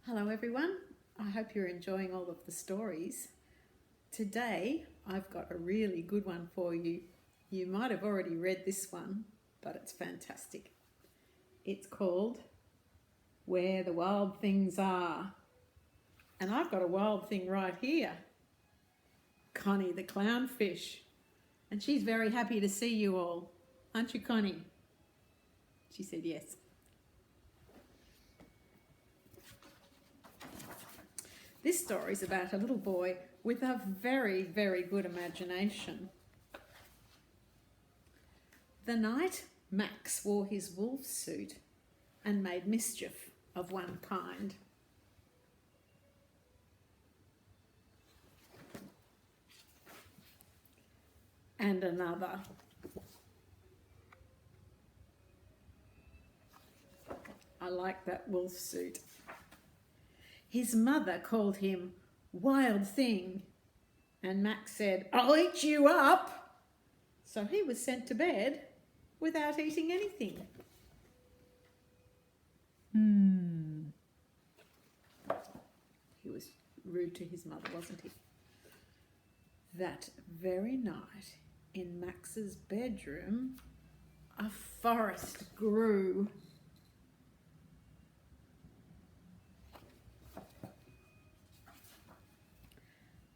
Hello everyone, I hope you're enjoying all of the stories. Today I've got a really good one for you. You might have already read this one, but it's fantastic. It's called Where the Wild Things Are. And I've got a wild thing right here, Connie the clownfish. And she's very happy to see you all. Aren't you, Connie? She said yes. This story is about a little boy with a very, very good imagination. The night Max wore his wolf suit and made mischief of one kind. And another. I like that wolf suit. His mother called him Wild Thing, and Max said, "I'll eat you up." So he was sent to bed without eating anything. He was rude to his mother, wasn't he? That very night, in Max's bedroom, a forest grew.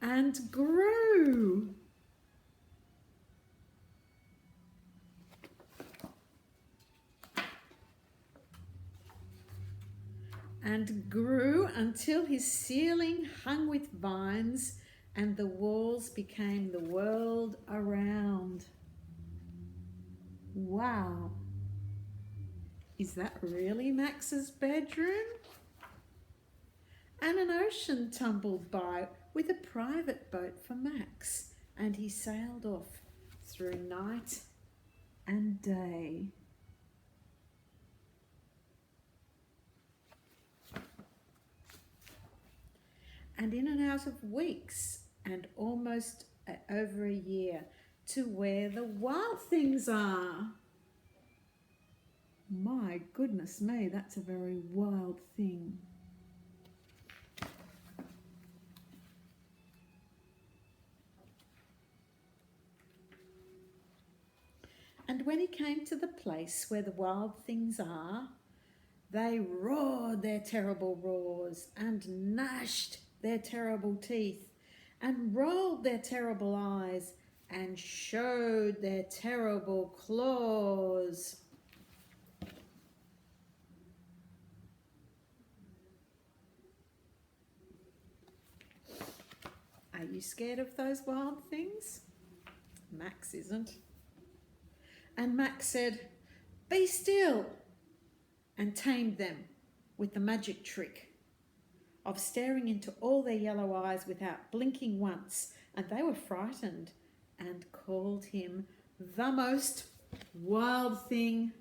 And grew. And grew until his ceiling hung with vines and the walls became the world around. Wow. Is that really Max's bedroom? And an ocean tumbled by with a private boat for Max, and he sailed off through night and day. And in and out of weeks and almost over a year to where the wild things are. My goodness me, that's a very wild thing. And when he came to the place where the wild things are, they roared their terrible roars and gnashed their terrible teeth and rolled their terrible eyes and showed their terrible claws. Are you scared of those wild things? Max isn't. And Max said, "Be still," and tamed them with the magic trick of staring into all their yellow eyes without blinking once, and they were frightened and called him the most wild thing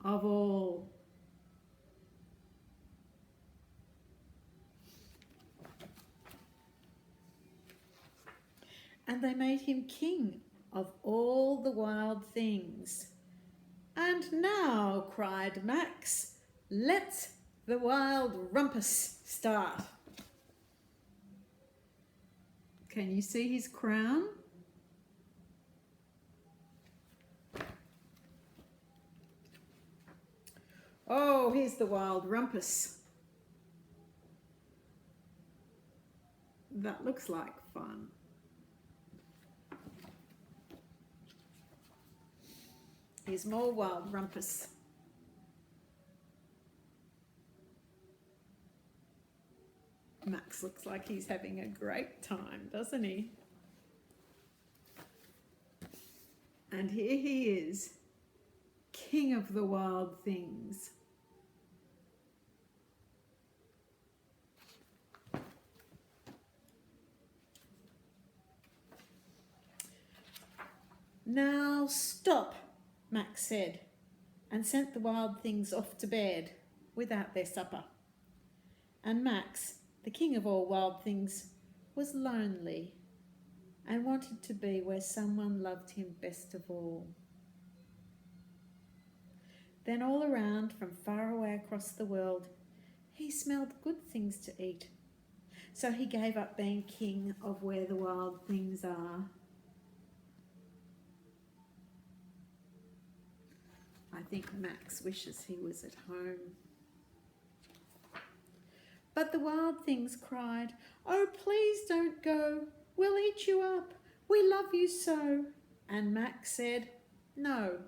of all. And they made him king of all the wild things. "And now," cried Max, "let the wild rumpus start." Can you see his crown? Oh, here's the wild rumpus. That looks like fun. Here's more wild rumpus. Max looks like he's having a great time, doesn't he? And here he is, king of the wild things. "Now stop," Max said, and sent the wild things off to bed without their supper. And Max, the king of all wild things, was lonely and wanted to be where someone loved him best of all. Then all around, from far away across the world, he smelled good things to eat. So he gave up being king of where the wild things are. I think Max wishes he was at home. But the wild things cried, "Oh, please don't go. We'll eat you up. We love you so." And Max said, "No."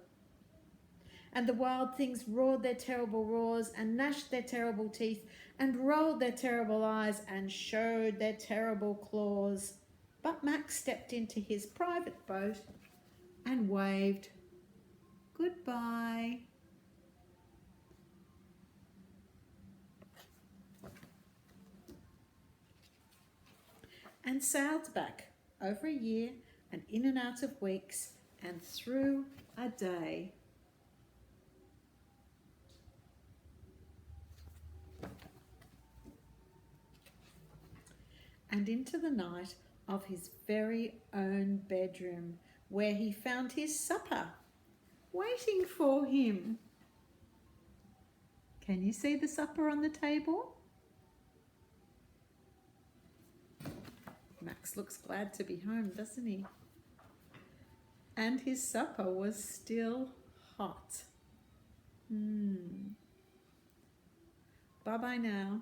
And the wild things roared their terrible roars and gnashed their terrible teeth and rolled their terrible eyes and showed their terrible claws. But Max stepped into his private boat and waved goodbye. And sailed back over a year and in and out of weeks and through a day. And into the night of his very own bedroom, where he found his supper waiting for him. Can you see the supper on the table? Max looks glad to be home, doesn't he? And his supper was still hot. Bye-bye now.